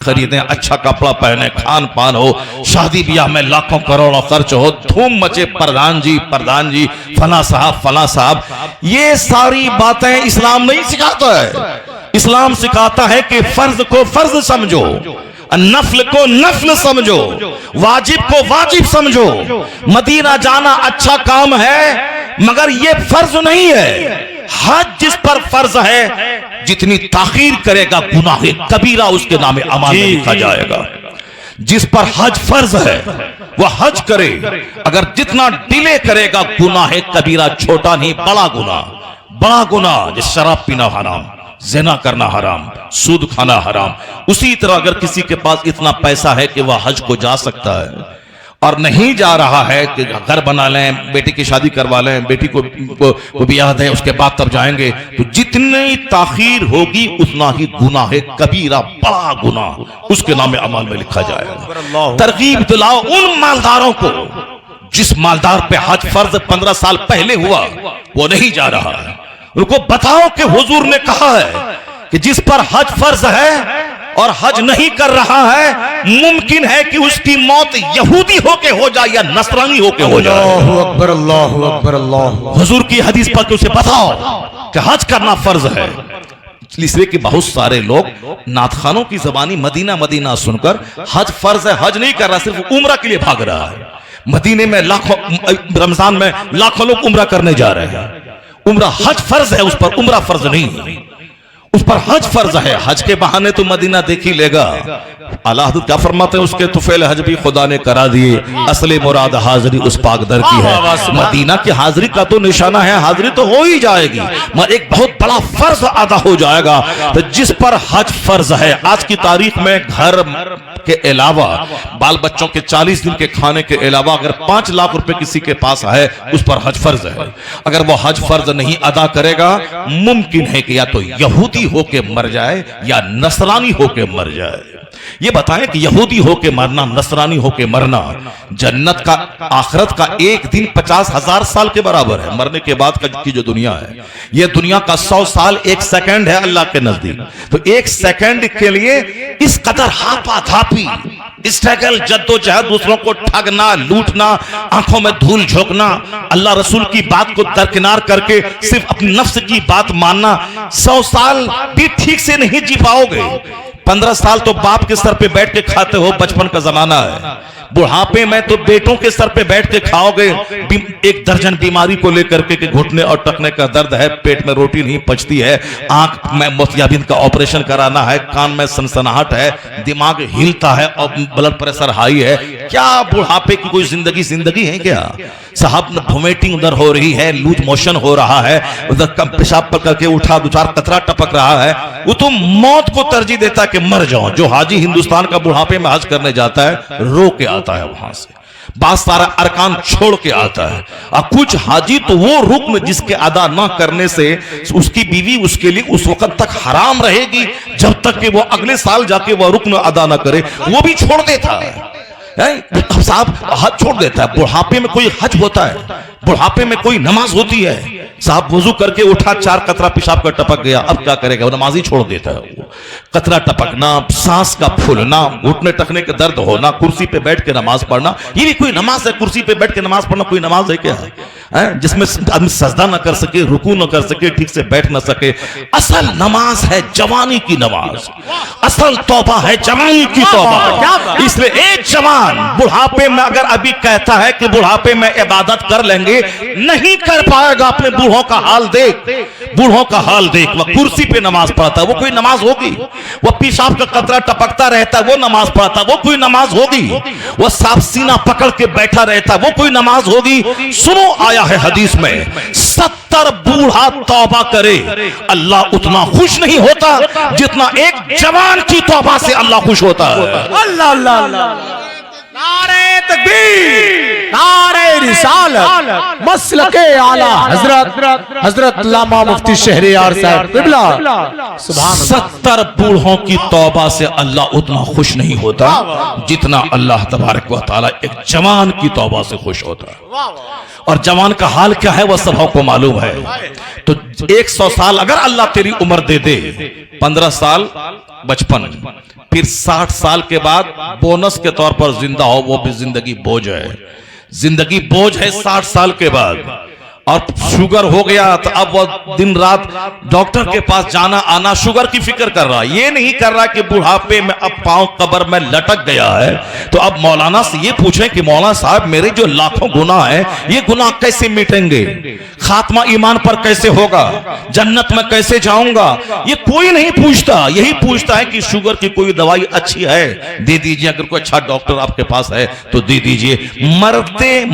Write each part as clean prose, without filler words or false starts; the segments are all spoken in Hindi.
खरीदें, अच्छा कपड़ा पहने, खान पान हो, शादी ब्याह में लाखों करोड़ों खर्च हो, धूम मचे, प्रधान जी फला साहब। ये सारी बातें इस्लाम नहीं सिखाता है। इस्लाम सिखाता है कि फर्ज को फर्ज समझो, नफल को नफल समझो, वाजिब को वाजिब समझो। मदीना जाना अच्छा काम है मगर ये फर्ज नहीं है। हज जिस पर फर्ज है, जितनी ताखीर करेगा गुनाह कबीरा उसके नामे अमाल में लिखा जाएगा। जिस पर हज फर्ज है वह हज करे, अगर जितना डिले करेगा गुनाह कबीरा, छोटा नहीं बड़ा गुनाह। जिस शराब पीना हराम, ज़िना करना हराम, सूद खाना हराम। उसी तरह अगर किसी के पास इतना पैसा है कि वह हज को जा सकता है और नहीं जा रहा है कि घर बना लें, बेटी की शादी करवा लें, बेटी को ब्याह दें, उसके बाद तब जाएंगे, तो जितनी ताखीर होगी उतना ही गुनाह कबीरा, बड़ा गुनाह उसके नाम अमाल में लिखा जाएगा। तरगीब दिलाओ उन मालदारों को जिस मालदार पे हज फर्ज 15 साल पहले हुआ वो नहीं जा रहा है। उनको बताओ कि हुजूर ने कहा है कि जिस पर हज फर्ज है और हज नहीं कर रहा है, मुमकिन है कि उसकी मौत यहूदी होके हो जाए या नसरानी होके हो जाए। अल्लाहु अकबर अल्लाह। हुजूर की हदीस पर उसे बताओ कि हज करना फर्ज है। इसलिए कि बहुत सारे लोग नाथखानों की जबानी मदीना सुनकर हज फर्ज है, हज नहीं कर रहा, सिर्फ उम्रा के लिए भाग रहा है। मदीने में लाखों, रमजान में लाखों लोग उम्रा करने जा रहे हैं। उम्रा हज फर्ज है, उस पर उम्रा फर्ज नहीं है, उस पर हज फर्ज है। हज के बहाने तो मदीना देख ही लेगा। अल्लाह क्या फरमाते हैं, उसके तुफैल हज भी खुदा ने करा दिए, असली मुराद हाजिरी उस पाक दर की है। मदीना की हाजिरी का तो निशाना है, हाजिरी तो हो ही जाएगी मगर एक बहुत बड़ा फर्ज अदा हो जाएगा। तो जिस पर हज फर्ज है, आज की तारीख में घर के अलावा, बाल बच्चों के 40 दिन के खाने के अलावा अगर 5 लाख रुपए किसी के पास है, उस पर हज फर्ज है। अगर वो हज फर्ज नहीं अदा करेगा, मुमकिन है कि या तो यहूदी होके मर जाए या नसरानी होके मर जाए। ये बताएं कि यहूदी होके मरना, नसरानी होके मरना, जन्नत का, आखिरत का एक दिन 50,000 साल के बराबर है। मरने के बाद की जो दुनिया है, ये दुनिया का 100 साल 1 सेकंड है अल्लाह के नजदीक। तो 1 सेकंड के लिए इस कदर हापाधापी, स्ट्रगल, जद्दोजहद, दूसरों को ठगना, लूटना, आंखों में धूल झोंकना, अल्लाह रसूल की बात को दरकिनार करके सिर्फ अपनी नफ्स की बात मानना, 100 साल भी ठीक से नहीं जी पाओगे। 15 साल तो बाप के सर पे बैठ के खाते हो, बचपन का जमाना है। बुढ़ापे में तो बेटों के सर पे बैठ के खाओगे। 1 दर्जन बीमारी को लेकर के घुटने और टखने का दर्द है, पेट में रोटी नहीं पचती है, आंख में मोतियाबिंद का ऑपरेशन कराना है, कान में सनसनाहट है, दिमाग हिलता है और ब्लड प्रेशर हाई है। क्या बुढ़ापे की कोई जिंदगी है क्या? साहब वोमिटिंग उधर हो रही है, लूज मोशन हो रहा है, उधर पेशाब पर करके उठा 2-4 कतरा टपक रहा है, वो तो मौत को तरजीह देता है कि मर जाओ। जो हाजी हिंदुस्तान का बुढ़ापे में हज करने जाता है, रो के आता है वहां से, बात सारा अरकान छोड़ के आता है। और कुछ हाजी तो वो रुक्न जिसके अदा ना करने से उसकी बीवी उसके लिए उस वक्त तक हराम रहेगी जब तक कि वो अगले साल जाके वो रुक्न अदा ना करे, वो भी छोड़ देता है। साहब हज छोड़ देता है। बुढ़ापे में कोई हज होता है? बुढ़ापे में कोई नमाज होती है? साहब वजू करके उठा, 4 कतरा पेशाब का टपक गया, अब क्या करेगा? वो नमाज ही छोड़ देता है। कतरा टपकना, सांस का फूलना, घुटने टकने का दर्द होना, कुर्सी पे बैठ के नमाज पढ़ना, ये भी कोई नमाज है? कुर्सी पे बैठ के नमाज पढ़ना कोई नमाज है क्या? जिसमें आदमी सजदा ना कर सके, रुकू ना कर सके, ठीक से बैठ ना सके। असल नमाज है जवानी की नमाज, असल तौबा है जवानी की तौबा। इसलिए एक जवान बुढ़ापे में अगर अभी कहता है कि बुढ़ापे में इबादत कर लेंगे, नहीं कर पाएगा। अपने बूढ़ों का हाल देख, बूढ़ों का हाल देख। वह कुर्सी पे नमाज पढ़ता है, वो कोई नमाज होगी? वह पेशाब का कतरा टपकता रहता है, वो नमाज पढ़ता, वो कोई नमाज होगी? वह सांप सीना पकड़ के बैठा रहता, वो कोई नमाज होगी? सुनो, आया है हदीस में, 70 बूढ़ा तौबा करे, अल्लाह उतना खुश नहीं होता जितना एक जवान की तौबा से अल्लाह खुश होता है। अल्लाह अल्लाह अल्लाह। नारे तकबीर, नारे रिसालत, मसलके आला हजरत अल्लामा मुफ्ती शहरियार साहब क़िबला। सुभान अल्लाह। 70 बूढ़ों की तौबा से अल्लाह उतना खुश नहीं होता जितना अल्लाह तबारक व तआला एक जवान की तौबा से खुश होता है। और जवान का हाल क्या है वह सबको मालूम है। तो 100 साल अगर अल्लाह तेरी उम्र दे दे, 15 साल बचपन, फिर 60 साल के बाद बोनस के तौर पर जिंदा हो, वो भी जिंदगी बोझ है। जिंदगी बोझ है 60 साल के बाद। और शुगर हो गया तो अब वो दिन रात डॉक्टर के पास जाना आना, शुगर की फिक्र कर रहा है। ये नहीं कर रहा कि बुढ़ापे में अब पांव कब्र में लटक गया है तो अब मौलाना से ये पूछें कि मौलाना साहब मेरे जो लाखों गुनाह हैं ये गुनाह कैसे मिटेंगे, खात्मा ईमान पर कैसे होगा, जन्नत में कैसे जाऊंगा, ये कोई नहीं पूछता। यही पूछता है कि शुगर की कोई दवाई अच्छी है दे दीजिए, अगर कोई अच्छा डॉक्टर आपके पास है तो दे दीजिए।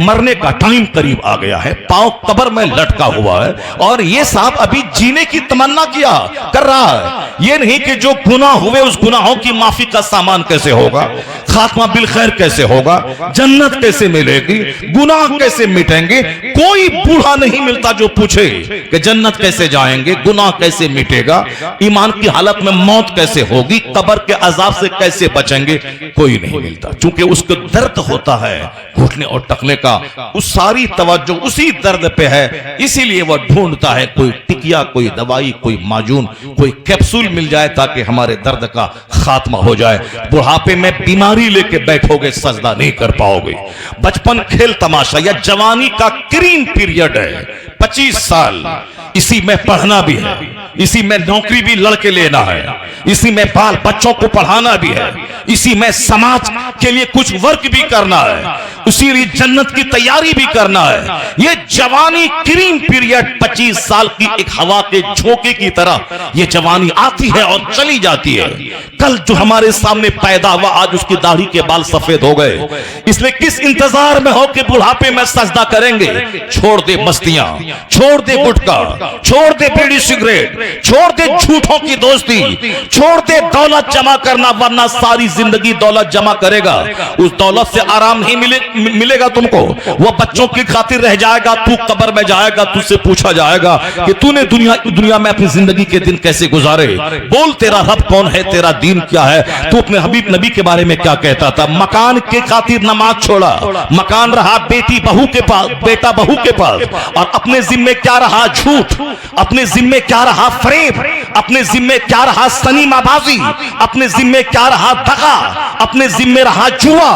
मरने का टाइम करीब आ गया है, पांव कब्र में लटका हुआ है और ये साहब अभी जीने की तमन्ना कर रहा है। ये नहीं कि जो गुनाह हुए उस गुनाहों की माफी का सामान कैसे होगा, खात्मा बिल खैर कैसे होगा, जन्नत कैसे मिलेगी, गुनाह कैसे मिटेंगे। कोई बूढ़ा नहीं मिलता जो पूछे कि जन्नत कैसे जाएंगे, गुनाह कैसे मिटेगा, ईमान की हालत में मौत कैसे होगी, कब्र के अजाब से कैसे बचेंगे, कोई नहीं मिलता। चूंकि उसको दर्द होता है घुटने और टकने का, उस सारी तवज्जो उसी दर्द पे है, इसीलिए वह ढूंढता है कोई टिकिया, कोई दवाई, कोई माजून, कोई कैप्सूल मिल जाए ताकि हमारे दर्द का खात्मा हो जाए। बुढ़ापे में बीमारी लेके बैठोगे सजदा नहीं कर पाओगे। बचपन खेल तमाशा या जवानी का क्रीम पीरियड है 25 साल, इसी में पढ़ना भी है, इसी में नौकरी भी लड़के लेना है, इसी में बाल बच्चों को पढ़ाना भी है, इसी में समाज के लिए कुछ वर्क भी करना है, उसी लिए जन्नत की तैयारी भी करना है। ये जवानी क्रीम पीरियड 25 साल की एक हवा के झोंके की तरह ये जवानी आती है और चली जाती है। कल जो हमारे सामने पैदा हुआ आज उसकी दाढ़ी के बाल सफेद हो गए, इसलिए किस इंतजार में हो कि बुढ़ापे में सजदा करेंगे। छोड़ दे मस्तियां, छोड़ दे गुटखा, छोड़ दे बीड़ी सिगरेट, छोड़ दे झूठों की दोस्ती, छोड़ दे दौलत जमा करना, वरना सारी जिंदगी दौलत जमा करेगा, उस दौलत से आराम नहीं मिलेगा तुमको। वो बच्चों की खातिर रह जाएगा, तू कब्र में जाएगा, तुझसे पूछा जाएगा कि तूने दुनिया में अपनी जिंदगी के दिन कैसे गुजारे, बोल तेरा रब कौन है, तेरा दीन क्या है, तू अपने हबीब नबी के बारे में क्या कहता था। मकान के खातिर नमाज छोड़ा, मकान रहा बेटी बहू के पास, बेटा बहू के पास, और अपने जिम्मे क्या रहा झूठ, अपने जिम्मे क्या रहा फरेब, अपने जिम्मे क्या रहा सनीमाबाजी, अपने जिम्मे क्या रहा दगा, अपने जिम्मे रहा जुआ,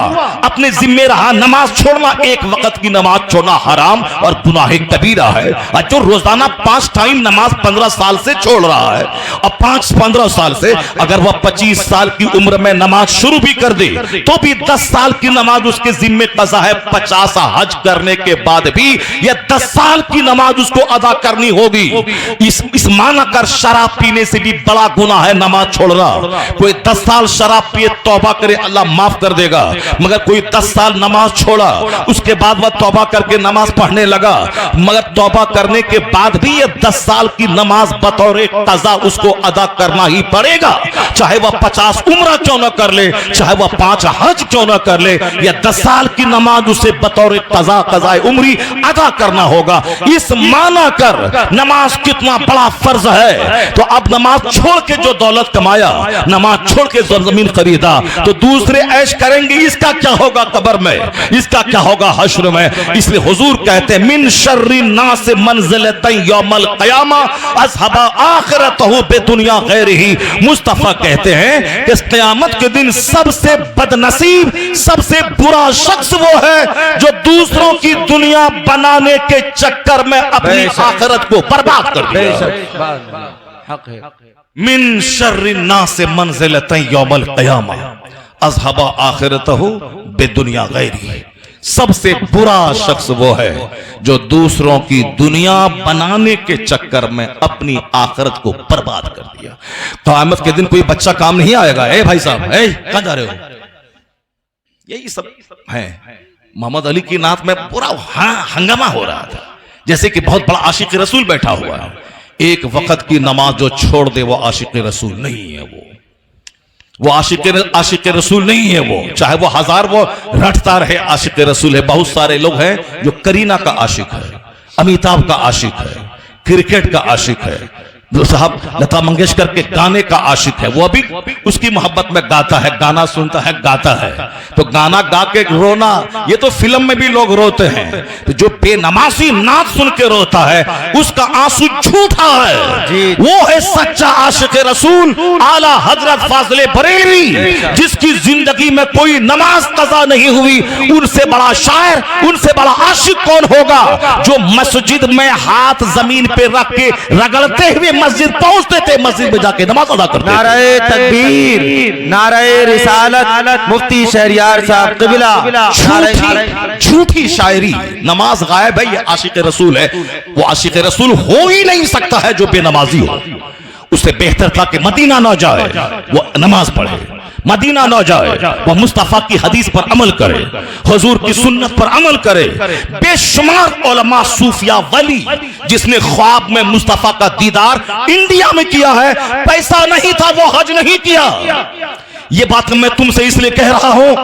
अपने जिम्मे रहा नमाज छोड़ना। एक वक्त की नमाज छोड़ना हराम और गुनाह कबीरा है। और जो रोजाना 5 टाइम नमाज 15 साल से छोड़ रहा है, और 5-15 साल से अगर वह 25 साल की उम्र में नमाज शुरू भी कर दे तो भी 10 साल की नमाज उसके जिम्मे कज़ा है। 50 हज करने के बाद भी यह 10 साल की नमाज उसको अदा करनी होगी। इस माना कर शराब पीने से भी बड़ा गुनाह है नमाज छोड़ना। कोई 10 साल शराब पिए तौबा करे अल्लाह माफ कर देगा, मगर कोई 10 साल नमाज छोड़ा उसके बाद वह तौबा करके नमाज पढ़ने लगा, मगर तौबा करने के बाद भी यह 10 साल की नमाज बतौर कज़ा उसको अदा करना ही पड़ेगा। चाहे वह 50 उम्र क्यों न कर ले, चाहे वह 5 हज क्यों न कर ले, यह 10 साल की नमाज उसे बतौर कज़ाए उम्री अदा करना होगा। इस माना कर नमाज कितना बड़ा फर्ज है। तो अब नमाज छोड़ के जो दौलत कमाया, नमाज छोड़ के जो जमीन खरीदा, तो दूसरे ऐश करेंगे, इसका क्या होगा कब्र में, इसका क्या होगा हश्र में। इसलिए हुजूर कहते हैं मिन शर्रि नास मंज़िलतन यौमल क़यामा अज़हबा आखिरतहु बिदुनिया गैरिही। मुस्तफा कहते हैं कि क़यामत के दिन सबसे बदनसीब, सबसे बुरा शख्स वो है जो दूसरों की दुनिया बनाने के चक्कर में अपनी आखिरत को बर्बाद कर दिया। मिन शर्रि नास मंज़िलतन यौमल क़यामा अज़हबा आखिरतहु बिदुनिया गैरिही। सबसे बुरा शख्स वो है जो दूसरों की दुनिया बनाने के चक्कर में अपनी आखिरत को बर्बाद कर दिया। क़यामत के दिन कोई बच्चा काम नहीं आएगा। ए भाई साहब, कहां जा रहे हो, यही सब है। मोहम्मद अली की नात में पूरा हंगामा हो रहा था, जैसे कि बहुत बड़ा आशिक रसूल बैठा हुआ है। एक वक्त की नमाज जो छोड़ दे वो आशिक रसूल नहीं है, वो आशिक रसूल नहीं है। वो चाहे वो 1000 वो रटता रहे आशिक रसूल है। बहुत सारे लोग हैं जो करीना का आशिक है, अमिताभ का आशिक है, क्रिकेट का आशिक है, जो साहब लता मंगेशकर के गाने का आशिक है, वो अभी उसकी मोहब्बत में गाता है, गाना सुनता है, गाता है। तो गाना गा के रोना, ये तो फिल्म में भी लोग रोते हैं। तो जो बेनमाजी नात सुन के रोता है उसका आंसू झूठा है। वो है सच्चा आशिक रसूल आला हजरत फाजिले बरेलवी, जिसकी जिंदगी में कोई नमाज कज़ा नहीं हुई। उनसे बड़ा शायर, उनसे बड़ा आशिक कौन होगा जो मस्जिद में हाथ जमीन पे रख के रगड़ते हुए मस्जिद पहुंचते थे, मस्जिद में जाके नमाज अदा करते थे। नारे तकबीर, नारे रिसालत, मुफ्ती शहरियार साहब क़िबला। झूठी शायरी, नमाज गायब है, ये आशिक रसूल है। वो आशिक रसूल हो ही नहीं सकता है जो बेनमाजी हो। उससे बेहतर था कि मदीना न जाए, वो नमाज पढ़े, मदीना न जाए, वह मुस्तफा की हदीस पर अमल करे, हुजूर की सुन्नत पर अमल करे। बेशुमार उलमा, सूफिया, वली जिसने ख्वाब में मुस्तफा का दीदार इंडिया में किया है, पैसा नहीं था वो हज नहीं किया। ये बात मैं तुमसे इसलिए कह रहा हूं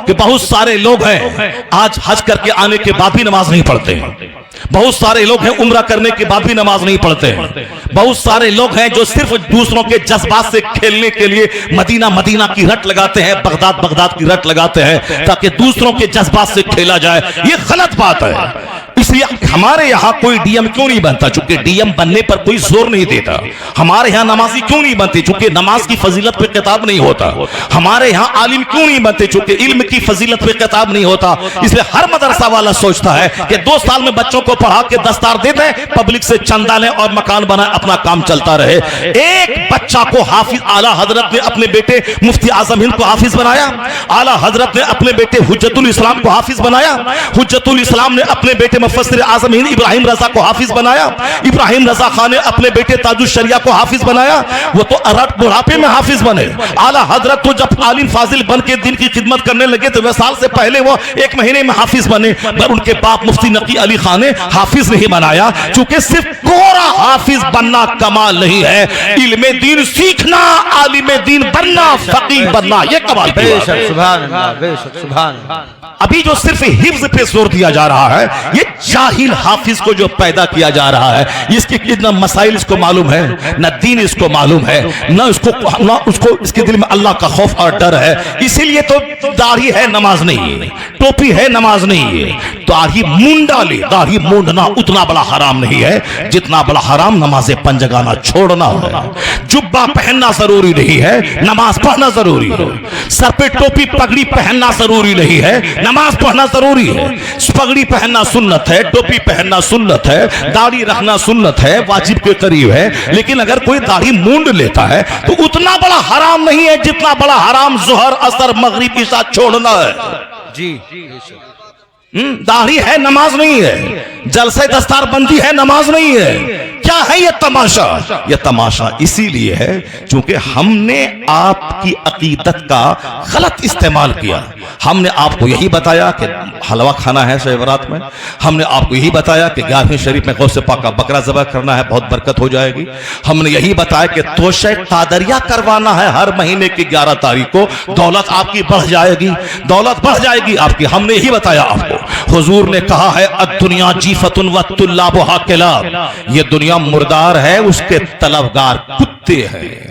कि बहुत सारे लोग हैं आज हज करके आने के बाद भी नमाज नहीं पढ़ते हैं। बहुत सारे लोग हैं उम्रा करने के बाद भी नमाज नहीं पढ़ते हैं। बहुत सारे लोग हैं जो सिर्फ दूसरों के जज्बात से खेलने के लिए मदीना मदीना की रट लगाते हैं, बगदाद बगदाद की रट लगाते हैं ताकि दूसरों के जज्बात से खेला जाए। ये गलत बात है। इसलिए हमारे यहाँ कोई डीएम क्यों नहीं बनता? चूंकि डीएम बनने पर कोई जोर नहीं देता। हमारे यहाँ नमाजी क्यों नहीं बनते? चूंकि नमाज की फजीलत पे किताब नहीं होता। हमारे यहाँ आलिम क्यों नहीं बनते? चूंकि इल्म की फजीलत पे किताब नहीं होता। इसलिए हर मदरसा वाला सोचता है कि 2 साल में बच्चों को पढ़ा के दस्तार दे दें, पब्लिक से चंदा लें और मकान बनाए, अपना काम चलता रहे। एक बच्चा को हाफिज, आला हजरत ने अपने बेटे मुफ्ती आजम हिंद को हाफिज बनाया। आला हजरत ने अपने बेटे हुज्जतुल इस्लाम को हाफिज बनाया। हुज्जतुल इस्लाम ने अपने बेटे मुफस्सिर आजम हिंद इब्राहिम रजा को हाफिज बनाया। इब्राहिम रजा खान ने अपने बेटे ताजुल शरिया को हाफिज बनाया। वो तो अरब बुढ़ापे में हाफिज बने। आला हजरत तो जब आलिम फाजिल बन के दिन की खिदमत करने लगे तो वसाल से पहले वो 1 महीने में हाफिज बने। पर उनके बाप मुफ्ती नकी अली खान ने हाफिज नहीं बनाया, क्योंकि सिर्फ कोरा हाफिज बनना कमाल नहीं है। इल्मे दीन सीखना, आलिम दीन बनना, फकीह बनना, ये कमाल की बात है। सुभान अल्लाह, बेशक सुभान अल्लाह। अभी जो सिर्फ हिफ्ज पे जोर दिया जा रहा है, ये जाहिल हाफिज को जो पैदा किया जा रहा है, इसके कितना मसाइल इसको मालूम है, न दीन इसको मालूम है, न उसको इसके दिल में अल्लाह का खौफ और डर है। इसीलिए तो दाढ़ी है नमाज नहीं है, टोपी है नमाज नहीं है। दाढ़ी मुंडा ले, दाढ़ी मूंडना उतना बड़ा हराम नहीं है जितना बड़ा हराम नमाज़े पंजगाना छोड़ना है। जुब्बा पहनना जरूरी नहीं है, नमाज पढ़ना जरूरी है। सर पे टोपी पगड़ी पहनना जरूरी नहीं है, नमाज पढ़ना जरूरी है। पगड़ी पहनना सुन्नत है, टोपी पहनना सुन्नत है, दाढ़ी रखना सुन्नत है, वाजिब के करीब है। लेकिन अगर कोई दाढ़ी मूंड लेता है तो उतना बड़ा हराम नहीं है जितना बड़ा हराम जोहर असर मगरिब ईशा छोड़ना है। जी दाढ़ी है नमाज नहीं है, जलसे दस्तार बंदी है नमाज नहीं है। क्या है ये तमाशा? ये तमाशा इसीलिए है क्योंकि हमने आपकी अकीदत का गलत इस्तेमाल किया। हमने आपको यही बताया कि हलवा खाना है शब बारात में, हमने आपको यही बताया कि 11वीं शरीफ में गौसे पाक का बकरा ज़बह करना है, बहुत बरकत हो जाएगी। हमने यही बताया कि तोशे कादरिया करवाना है हर महीने की 11 तारीख को, दौलत आपकी बढ़ जाएगी, दौलत बढ़ जाएगी आपकी। हमने यही बताया आपको। हुजूर ने कहा है अद्दुनिया जीफतुन व तुल्लाबुहा किलाब, ये दुनिया मुर्दार है, उसके तलबगार कुत्ते हैं।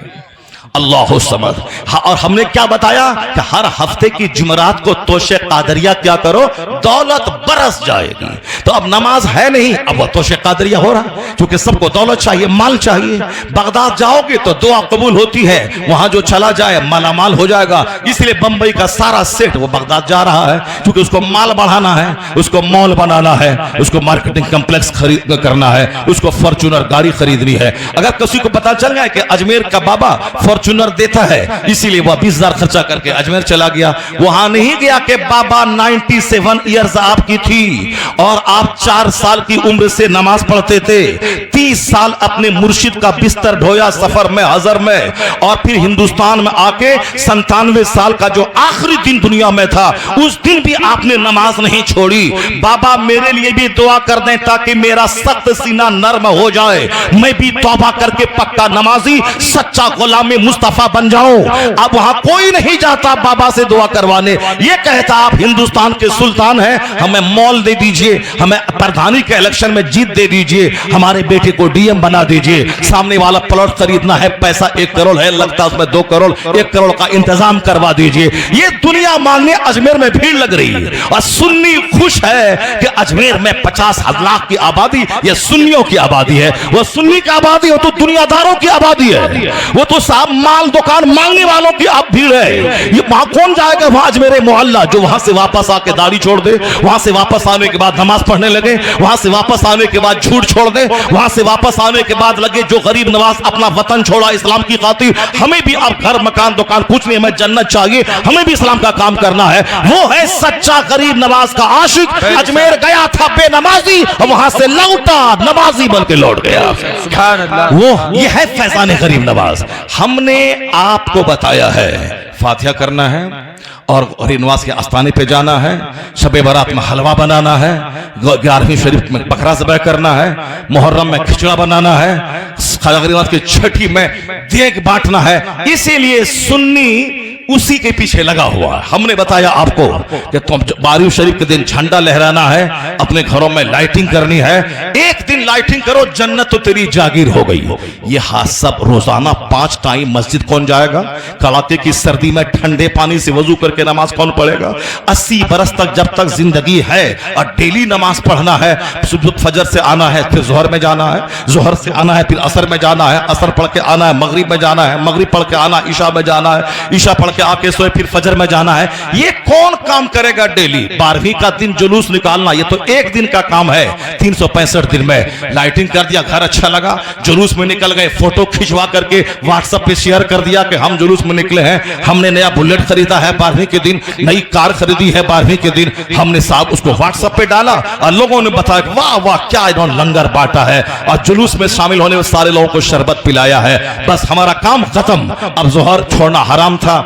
अल्लाह समद। और हमने क्या बताया कि हर हफ्ते की जुमरात को तोशे कादरिया क्या करो, दौलत बरस जाएगी। तो अब नमाज है नहीं, अब वो तोशे कादरिया हो रहा, क्योंकि सबको दौलत चाहिए, माल चाहिए। बगदाद जाओगे तो दुआ कबूल होती है, वहां जो चला जाए मालामाल हो जाएगा। इसलिए बंबई का सारा सेठ वो बगदाद जा रहा है, क्योंकि उसको माल बढ़ाना है, उसको मॉल बनाना है, उसको मार्केटिंग कम्प्लेक्स खरीद करना है, उसको फॉर्च्यूनर गाड़ी खरीदनी है। अगर किसी को पता चल गया कि अजमेर का बाबा फॉर्च्यूनर देता है, इसीलिए वह 20,000 खर्चा करके अजमेर चला गया। वहां नहीं गया कि बाबा 97 ईयर्स आपकी थी और आप 4 साल की उम्र से नमाज पढ़ते थे, 30 साल अपने मुर्शिद का बिस्तर ढोया सफर में, हजर में, और फिर हिंदुस्तान में आके 97 साल का जो आखिरी दिन दुनिया में था, उस दिन भी आपने नमाज नहीं छोड़ी। बाबा मेरे लिए भी दुआ कर दें ताकि मेरा सख्त सीना नर्म हो जाए, मैं भी तौबा करके पक्का नमाजी सच्चा गुलाम मुस्तफा बन जाऊं। अब वहां कोई नहीं जाता बाबा से दुआ करवाने, ये कहता आप हिंदुस्तान के सुल्तान हैं, हमें मॉल दे दीजिए, हमें प्रधानी के इलेक्शन में जीत दे दीजिए, हमारे बेटे को डीएम बना दीजिए, सामने वाला प्लॉट खरीदना है, पैसा 1 करोड़ है, लगता उसमें 2 करोड़, 1 करोड़ का इंतजाम करवा दीजिए। ये दुनिया मांगने अजमेर में भीड़ लग रही है और सुन्नी खुश है कि अजमेर में 50 लाख की आबादी, ये सुन्नियों की आबादी है। वो सुन्नी की आबादी हो तो दुनियादारों की आबादी है, वो तो साहब माल दुकान मांगने वालों की अब भीड़ है। ये वहां कौन जाएगा? वहां अजमेर मोहल्ला जो वहां से वापस आके दाढ़ी छोड़ दे, वहां से वापस आने के बाद नमाज पढ़ने लगे, वहां से वापस आने के बाद झूठ छोड़ दे, वहां से वापस आने के बाद लगे जो गरीब नवाज अपना वतन छोड़ा इस्लाम की खातिर, हमें भी अब घर मकान दुकान कुछ नहीं, हमें जन्नत चाहिए, हमें भी इस्लाम का काम करना है। वो है सच्चा गरीब नवाज का आशिक। अजमेर गया था बेनमाजी और वहां से लौटा नमाजी बन के लौट गया। सुभान अल्लाह। वो ये है फैजान गरीब नवाज। हमने आपको बताया है फातिहा करना है और गरीब नवाज के आस्थाने पे जाना है, शबे बारात में हलवा बनाना है, 11वीं शरीफ में बकरा ज़बह करना है, मुहर्रम में खिचड़ा बनाना है, ख्वाजा गरीब नवाज की छठी में देग बांटना है। इसीलिए सुन्नी उसी के पीछे लगा हुआ है। हमने बताया आपको कि तुम 12वीं शरीफ के दिन झंडा लहराना है, अपने घरों में लाइटिंग करनी है, एक दिन लाइटिंग करो जन्नत तो तेरी जागीर हो गई। ये हाथ सब रोजाना 5 टाइम मस्जिद कौन जाएगा? कड़ाके की सर्दी में ठंडे पानी से वजू करके नमाज कौन पढ़ेगा? 80 बरस तक जब तक जिंदगी है और डेली नमाज पढ़ना है, सुबह फजर से आना है, फिर जोहर में जाना है, जोहर से आना है, फिर असर में जाना है, असर पढ़ के आना है, मगरिब में जाना है, मगरिब पढ़ के आना, ईशा में जाना है, ईशा पढ़ के आके सोए, फिर फजर में जाना है। ये कौन काम करेगा डेली? 12वीं का दिन जुलूस निकालना ये तो एक दिन का काम है, 365 दिन में लाइटिंग कर दिया, घर अच्छा लगा, जुलूस में निकल गए, फोटो खिंचवा करके व्हाट्सएप पे शेयर कर दिया कि हम जुलूस में निकले हैं, हमने नया बुलेट खरीदा है 12वीं के दिन, नई कार खरीदी है 12वीं के दिन, हमने साहब उसको व्हाट्सएप पे डाला और लोगों ने बताया वाह वाह क्या इन्होंने लंगर बांटा है और जुलूस में शामिल होने वाले सारे लोगों को शरबत पिलाया है। बस हमारा काम खत्म। अब जोहर छोड़ना हराम था,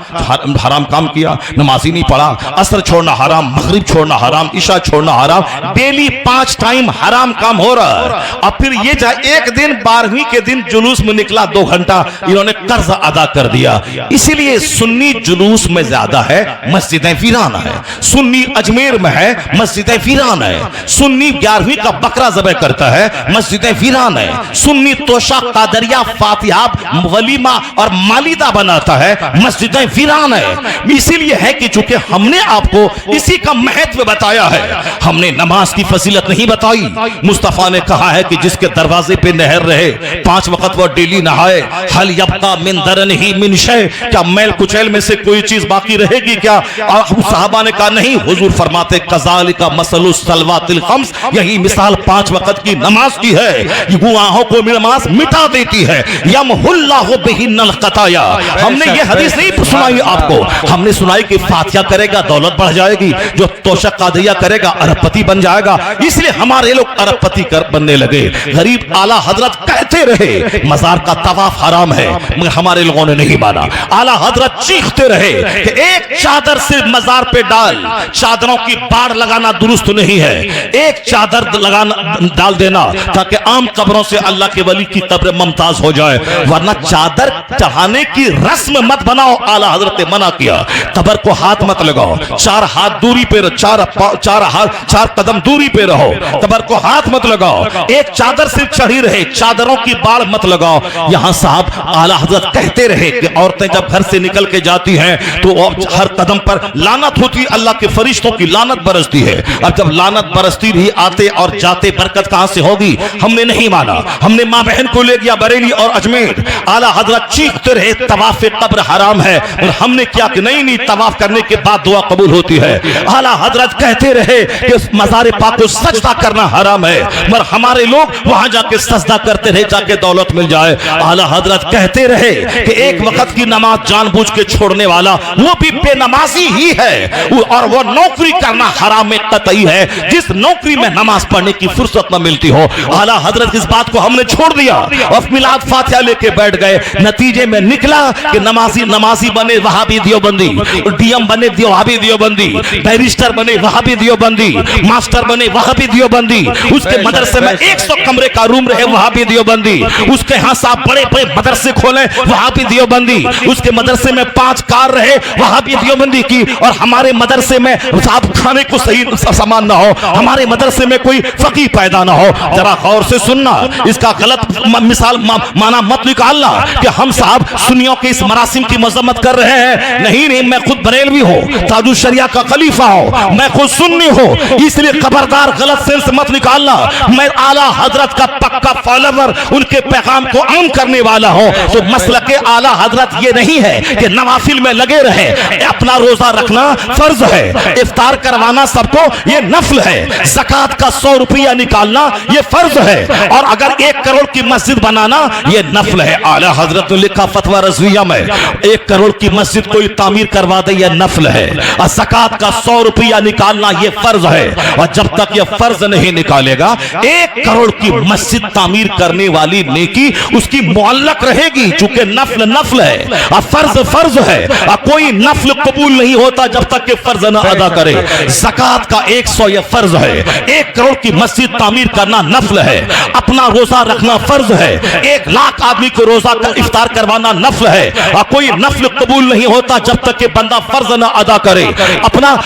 हराम काम किया, नमाजी नहीं पढ़ा, असर छोड़ना हराम, मगरिब छोड़ना हराम, ईशा छोड़ना हराम, डेली 5 टाइम हराम काम हो रहा है। और फिर ये एक दिन 12वीं के दिन जुलूस में निकला 2 घंटा, इन्होंने कर्ज अदा कर दिया। इसीलिए सुन्नी जुलूस में ज्यादा है, मस्जिदें वीरान है। सुन्नी अजमेर में है, मस्जिदें वीरान है। सुन्नी 11वीं का बकरा ज़बह करता है, मस्जिदें वीरान है। सुन्नी तोशा कादरिया फातिहा वलीमा और मालिदा बनाता है, मस्जिदें वीरान है। इसीलिए है कि चूंकि हमने आपको इसी का महत्व बताया है, हमने नमाज की फजीलत नहीं बताई। मुस्तफा ने कहा है कि जिसके दरवाजे पे नहर रहे, 5 वक्त वो डेली नहाए, हल यब्का मिन दरनिही मिन शै, क्या मैल कुचैल में से कोई चीज बाकी रहेगी क्या? और साहबा ने कहा नहीं, हुजूर फरमाते कज़ालिका मसलुस सलवातिल खम्स, यही मिसाल 5 वक्त की नमाज की है। गुनाहों को नमाज मिटा देती है। यमहुल्लाहु बिहिन्नल खताया। हमने ये हदीस नहीं सुनाई आपको, हमने सुनाई कि फातिहा करेगा दौलत बढ़ जाएगी, जो तोशक कादिया करेगा अरबपति बन जाएगा। इसलिए हमारे लोग अरबपति बनने लगे। गरीब आला हजरत कहते रहे मजार का तवाफ हराम है, मगर हमारे लोगों ने नहीं माना। आला हजरत चीखते रहे कि एक चादर सिर्फ मजार पे डाल, चादरों की बाढ़ लगाना दुरुस्त नहीं है। एक चादर लगाना डाल देना ताकि आम कब्रों से अल्लाह के वली की कब्र मुमताज हो जाए, वरना चादर चढ़ाने की रस्म मत बनाओ। आला हजरत ने मना किया। कब्र को हाथ मत लगाओ, 4 हाथ दूरी पे, 4 कदम दूरी पे रहो, कब्र को हाथ मत लगाओ। एक चादर सिर्फ चढ़ी रहे, चादरों की बाढ़ मत लगाओ। यहां साहब आला हजरत कहते रहे कि औरतें जब घर से निकल के जाती हैं तो हर कदम पर लानत होती, अल्लाह के फरिश्तों की लानत बरसती है। अब जब लानत बरसती रही, आते और जाते बरकत कहां से होगी? हमने नहीं माना। हमने मां बहन को ले गया बरेली और अजमेर। आला हजरत चीखते रहे तवाफ कब्र हराम है, और हमने क्या कि नहीं नहीं, तवाफ करने के बाद दुआ कबूल होती है। आला हजरत कहते रहे कि मज़ार पाक को सजदा करना हराम है, मगर हमारे लोग वहां जाके सजदा करते रहे जाके दौलत मिल जाए। आला हजरत कहते रहे कि एक वक्त की नमाज जानबूझ के छोड़ने वाला वो भी बेनमाजी ही है, और वो नौकरी करना हराम में कतई है जिस नौकरी में नमाज पढ़ने की फुर्सत न मिलती हो। आला हजरत इस बात को हमने छोड़ दिया और मिलाद फातिहा लेके बैठ गए। नतीजे में निकला कि नमाजी बने वहाबी दियोबंदी, डीएम बने वहाबी दियोबंदी, बैरिस्टर बने वहाबी दियोबंदी, मास्टर बने वहाबी दियोबंदी, उसके मदरसे में 100 कमरे का रूम रहे वहाबी दियोबंदी, उसके यहाँ साहब बड़े बड़े मदरसे खोले वहाबी दियोबंदी, उसके मदरसे में 5 कार रहे वहाबी दियोबंदी की, और हमारे मदरसे में साहब खाने को सही सामान ना हो, हमारे मदरसे में कोई फकीह पैदा ना हो। जरा गौर से सुनना, इसका गलत मिसाल माना मत निकालना कि हम साहब सुन्नियों के इस मरासिम की मजम्मत कर रहे हैं। नहीं नहीं, मैं खुद बरेलवी हूं, ताजुल शरिया का खलीफा हूं, मैं खुद सुन्नी हूं, इसलिए खबरदार गलत सेंस मत निकालना। मैं आला हजरत का पक्का फॉलोवर, उनके पैगाम को आम करने वाला हूं। तो मसलक के आला हजरत ये नहीं है कि नवाफिल में लगे रहे, अपना रोजा रखना फर्ज है, इफ्तार करवाना सबको ये नफल है, ज़कात का 100 रुपया निकालना ये फर्ज है, और अगर 1 करोड़ की मस्जिद बनाना ये नफल है। आला हजरत ने लिखा फतवा रज़विया में, 1 करोड़ की मस्जिद कोई तामीर करवा दे ये नफल है, और ज़कात का 100 रुपया निकालना ये फर्ज है। और जब तक ये फर्ज नहीं निकालेगा 1 करोड़ की मस्जिद तामीर करने वाली नेकी उसकी मुअल्लक रहेगी, चूंकि नफल नफल है और फर्ज फर्ज है, और कोई नफल कबूल नहीं होता जब तक के फर्ज न अदा करे। ज़कात का 100 ये फर्ज है, 1 करोड़ की मस्जिद तामीर करना नफल है, अपना रोजा रखना फर्ज है, 1 लाख आदमी को रोजा का इफ्तार करवाना नफल है, और कोई नफल कबूल नहीं होता जब तक कि बंदा फर्ज न अदा करे। अपना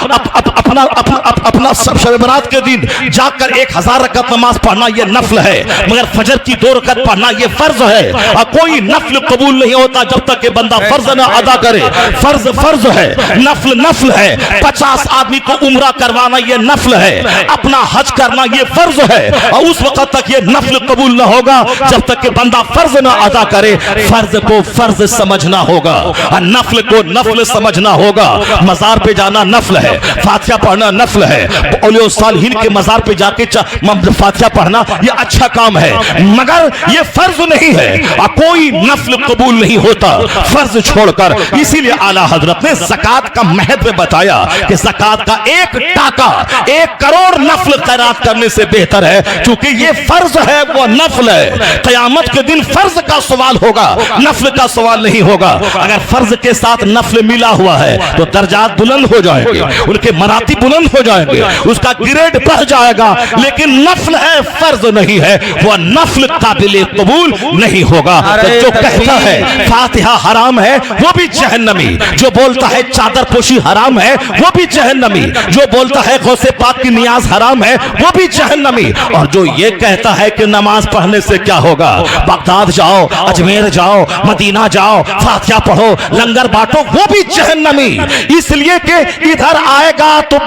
शब बरात के दिन जाकर 1000 रकअत नमाज पढ़ना यह नफल है, मगर फजर की 2 रकअत पढ़ना यह फर्ज है, और कोई नफल कबूल नहीं होता जब तक कि बंदा फर्ज न अदा करे। फर्ज फर्ज है, नफल नफल है, 50 आदमी को उम्रा करवाना यह नफल है, अपना हज करना यह फर्ज है, और उस वक्त तक यह नफल कबूल न होगा जब तक कि बंदा फर्ज न अदा करे। फर्ज को फर्ज समझना होगा और नफल को नफल समझना होगा। मजार पे जाना नफल है, फातिहा पढ़ना नफल है, औलिया सालिहीन के मजार पे जाके फातिहा पढ़ना यह अच्छा काम है, मगर यह फर्ज नहीं है, और कोई नफल कबूल नहीं होता फर्ज छोड़कर। इसीलिए आला हजरत ने ज़कात का महत्व बताया कि ज़कात का 1 टाका 1 करोड़ नफल खैरात करने से बेहतर है, क्योंकि ये फर्ज है वो नफल है। क़यामत के दिन फर्ज का सवाल होगा, नफल का सवाल नहीं होगा। अगर फर्ज के साथ नफल मिला हुआ है तो दर्जात बुलंद हो जाएंगे, उनके मराती बुलंद हो जाएंगे, उसका ग्रेड बढ़ जाएगा। लेकिन नफल है, फर्ज नहीं है, वह नफल काबिल कबूल नहीं होगा। तो जो कहता है फातिहा हराम है वो भी जहन्नमी, जो बोलता है चादर पोशी हराम है वो भी जहन्नमी, जो बोलता है गौसे पाक की नियाज हराम है वो भी जहन्नमी, और जो ये कहता है कि नमाज पढ़ने से क्या होगा, बगदाद जाओ, अजमेर जाओ, मदीना जाओ, फातिहा पढ़ो, लंगर बांटो, वो भी जहन्नमी। इसलिए कि इधर आएगा तो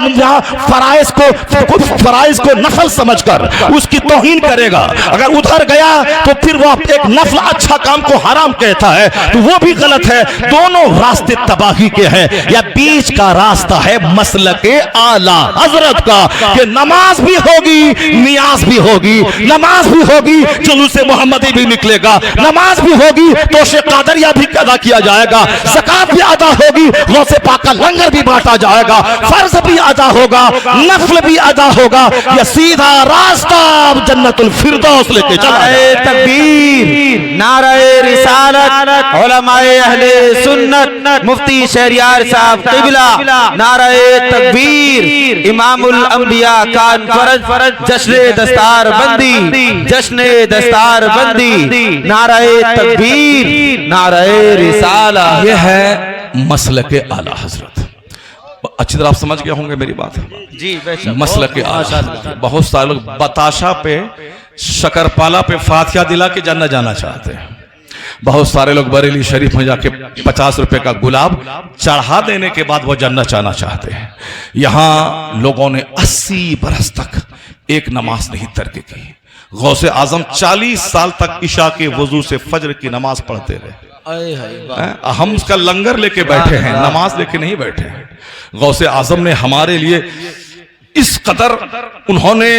फराइज को नफल समझकर उसकी तौहीन करेगा, अगर उधर गया तो फिर वो एक नफल अच्छा काम को हराम कहता है, तो वो भी गलत है। दोनों रास्ते तबाही के हैं। या बीच का रास्ता है मसलके आला हजरत का, कि नमाज भी होगी, नियाज भी होगी, नमाज भी होगी, जुलूसे मोहम्मदी भी निकलेगा, नमाज भी होगी, तोशे कादरिया भी अदा किया जाएगा, ज़कात भी अदा होगी, गौसे पाक का लंगर भी बांटा जाएगा, फर्ज भी अदा होगा, नफल भी अदा होगा। यह सीधा रास्ता जन्नतुल फिरदौस लेके चला। तकबीर, नारे रिसालत, उलमाए अहले सुन्नत, मुफ्ती शहरियार साहब क़िबला, नारे तकबीर, इमामुल अंबिया कानफरज, जश्न दस्तार बंदी, जश्न दस्तार बंदी, नारे तकबीर, नारे रिसालत। यह है मसलके आला हजरत। अच्छी तरह आप समझ गए होंगे मेरी बात जी। मसलके आला हजरत। बहुत सारे लोग बताशा पे, शकरपाला पे फातिहा दिला के जन्नत जाना चाहते हैं। बहुत सारे लोग बरेली शरीफ में जाके 50 रुपए का गुलाब चढ़ा देने के बाद वो जन्नत जाना चाहते हैं। यहाँ लोगों ने 80 बरस तक एक नमाज नहीं तर्क की। गौसे आजम 40 साल तक इशा के वजू से फजर की नमाज पढ़ते रहे। हम उसका लंगर लेके बैठे हैं, नमाज लेके नहीं बैठे हैं। गौसे आजम ने हमारे लिए इस कदर उन्होंने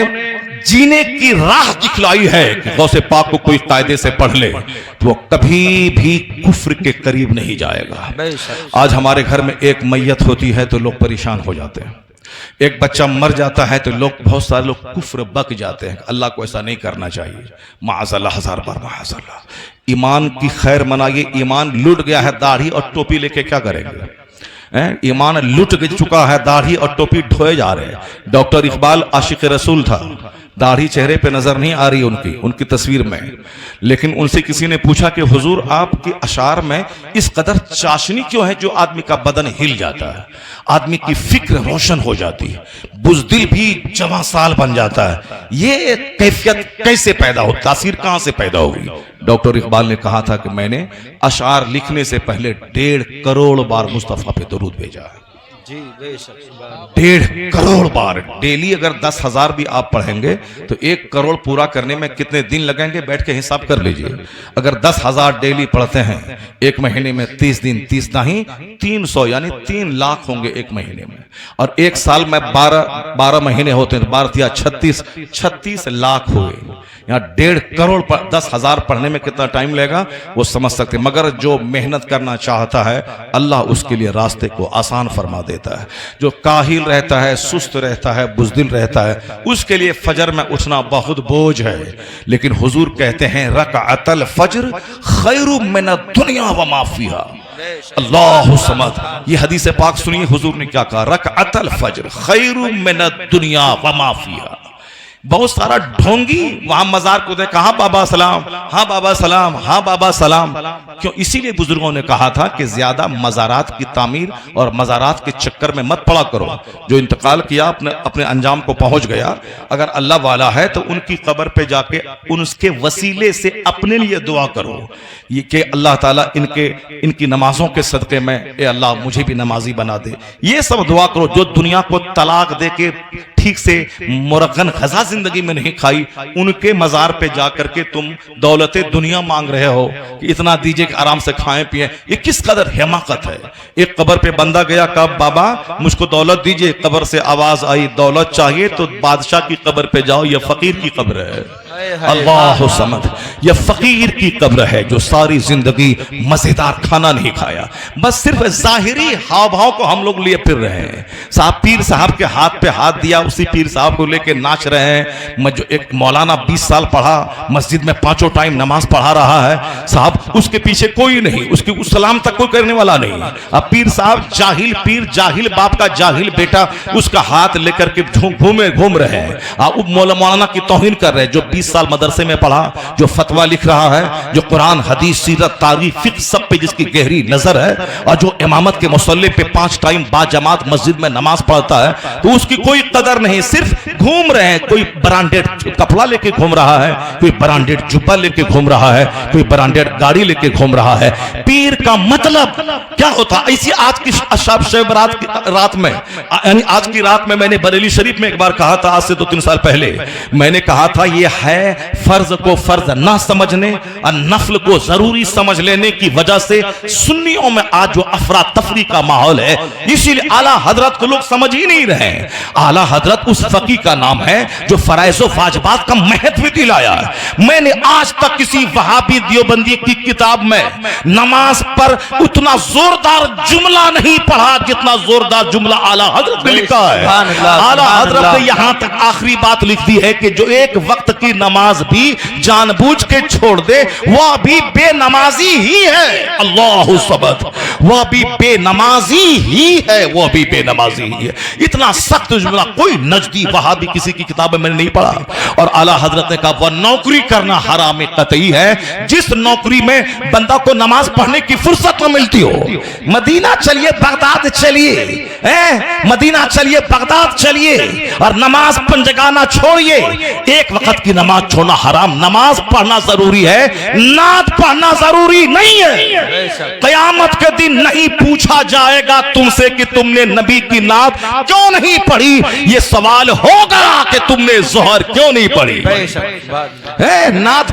जीने की राह दिखलाई है कि गौसे पाक को कोई कायदे से पढ़ ले तो वो कभी भी कुफ्र के करीब नहीं जाएगा। आज हमारे घर में एक मैयत होती है तो लोग परेशान हो जाते हैं, एक बच्चा मर जाता है तो लोग, बहुत सारे लोग कुफ्र बक जाते हैं। अल्लाह को ऐसा नहीं करना चाहिए, माअज़ल्लाह, 1000 बार माअज़ल्लाह। ईमान की खैर मनाइए। ईमान लुट गया है, दाढ़ी और टोपी लेके क्या करेंगे? ईमान लुट चुका है, दाढ़ी और टोपी ढोए जा रहे हैं। डॉक्टर इकबाल आशिक रसूल था, दाढ़ी चेहरे पे नजर नहीं आ रही उनकी तस्वीर में, लेकिन उनसे किसी ने पूछा कि हुजूर आपके अशार में इस कदर चाशनी क्यों है जो आदमी का बदन हिल जाता है, आदमी की फिक्र रोशन हो जाती है, बुज़दिल भी जवां साल बन जाता है, ये कैफियत कैसे पैदा हो, तासीर कहां से पैदा होगी? डॉक्टर इकबाल ने कहा था कि मैंने अशार लिखने से पहले 1.5 करोड़ बार मुस्तफा पे दरूद भेजा है। 1.5 करोड़ बार डेली। अगर 10,000 भी आप पढ़ेंगे तो 1 करोड़ पूरा करने में कितने दिन लगेंगे, बैठ के हिसाब कर लीजिए। अगर 10,000 डेली पढ़ते हैं, एक महीने में 30 दिन, 30 नहीं 300 यानी 3 लाख होंगे एक महीने में। और एक साल में 12 महीने होते हैं, 12 या 36 लाख हुए। यहाँ 1.5 करोड़ 10,000 पढ़ने में कितना टाइम लगेगा वो समझ सकते। मगर जो मेहनत करना चाहता है अल्लाह उसके लिए रास्ते को आसान फरमा देता है। जो काहिल रहता है, सुस्त रहता है, बुज़दिल रहता है, उसके लिए फजर में उठना बहुत बोझ है। लेकिन हुजूर कहते हैं रकअतल फज्र खैरु मिन दुनिया व मा फीहा। अल्लाहु समद। ये हदीस पाक सुनिए, हुजूर ने क्या कहा, रकअतल फज्र खैरु मिन दुनिया व मा फीहा। बहुत सारा ढोंगी वहां मजार को दे, कहा बाबा सलाम, हाँ बाबा सलाम, हाँ बाबा सलाम। क्यों? इसीलिए बुजुर्गों ने कहा था कि ज्यादा मजारात की तामीर और मजारात के चक्कर में मत पड़ा करो। जो इंतकाल किया अपने अंजाम को पहुंच गया, अगर अल्लाह वाला है तो उनकी कब्र पे जाके उसके वसीले से अपने लिए दुआ करो, ये कि अल्लाह ताला इनकी नमाजों के सदके में ए अल्लाह मुझे भी नमाजी बना दे। ये सब दुआ करो। जो दुनिया को तलाक दे के ठीक से मुरगन खजा जिंदगी में नहीं खाई, उनके मजार पे जाकर के तुम दौलते दुनिया मांग रहे हो कि इतना दीजिए कि आराम से खाएं पिए। ये किस कदर हिमाकत है। एक कब्र पे बंदा गया, कहा बाबा मुझको दौलत दीजिए। कब्र से आवाज आई, दौलत चाहिए तो बादशाह की कब्र पे जाओ, यह फकीर की कब्र है। अल्लाह समद। यह फकीर की कब्र है जो सारी जिंदगी मजेदार खाना नहीं खाया, बस सिर्फ जाहिरी हाव भाव को हम लोग लिए फिर रहे हैं। साहब पीर साहब के हाथ पे हाथ दिया, उसी पीर साहब को लेके नाच रहे हैं। जो एक मौलाना 20 साल पढ़ा, मस्जिद में 5 टाइम नमाज पढ़ा रहा है साहब, उसके पीछे कोई नहीं, उसकी सलाम तक कोई करने वाला नहीं। अब पीर साहब जाहिल पीर, जाहिल बाप का जाहिल बेटा, उसका हाथ लेकर के घूम रहे हैं। मौलाना की तौहीन कर रहे हैं, जो 20 साल मदरसे में पढ़ा, जो फतवा लिख रहा है, जो कुरान हदीस सीरत तारीख फिक्र सब पे जिसकी गहरी नजर है, और जो इमामत के मुसल्ले पे 5 टाइम बाजमात मस्जिद में नमाज पढ़ता है, तो उसकी कोई कदर नहीं। सिर्फ घूम रहे हैं, कोई ब्रांडेड कपड़ा लेके घूम रहा है, कोई ब्रांडेड जुब्बा लेके घूम रहा है, कोई ब्रांडेड गाड़ी लेके घूम रहा है। पीर का मतलब क्या होता? इसी आज की शब रात में, यानी आज की रात में मैंने बरेली शरीफ में एक बार कहा था, आज से 2-3 साल पहले मैंने कहा था, यह है फर्ज को फर्ज ना समझने और नफल को जरूरी समझ लेने की वजह से सुन्नियों में आज जो अफरा तफरी का माहौल है, इसीलिए आला हजरत को लोग समझ ही नहीं रहे। आला हजरत उस फकी का नाम है जो फराइज़ वाजिबात का महत्व दिलाया है। मैंने आज तक किसी वहाबी देवबंदी की किताब में नमाज पर उतना जोरदार जुमला नहीं पढ़ा जितना जोरदार जुमला आला हजरत ने लिखा है। आला हजरत ने यहां तक आखिरी बात लिख दी है कि जो एक वक्त की नमाज भी जानबूझ के छोड़ दे वह भी बेनमाजी ही है। अल्लाहु सबद। वह भी बेनमाजी ही है, वह भी बेनमाजी ही है। इतना सख्त जुमला कोई नजदी वहाबी किसी की किताब में मैंने नहीं पढ़ा। और आला हजरत ने कहा वह नौकरी करना हराम कतई है जिस नौकरी में बंदा को नमाज पढ़ने की फुर्सत न मिलती हो। मदीना चलिए, बगदाद चलिए, मदीना चलिए, बगदाद चलिए, और नमाज पंजगाना छोड़िए। एक वक्त की नमाज छोड़ना हराम, नमाज पढ़ना जरूरी है, नात पढ़ना जरूरी नहीं है। कयामत के दिन नहीं पूछा जाएगा तुमसे कि तुमने नबी की नात क्यों नहीं पढ़ी, ये सवाल होगा कि तुमने जोहर क्यों नहीं पढ़ी। नात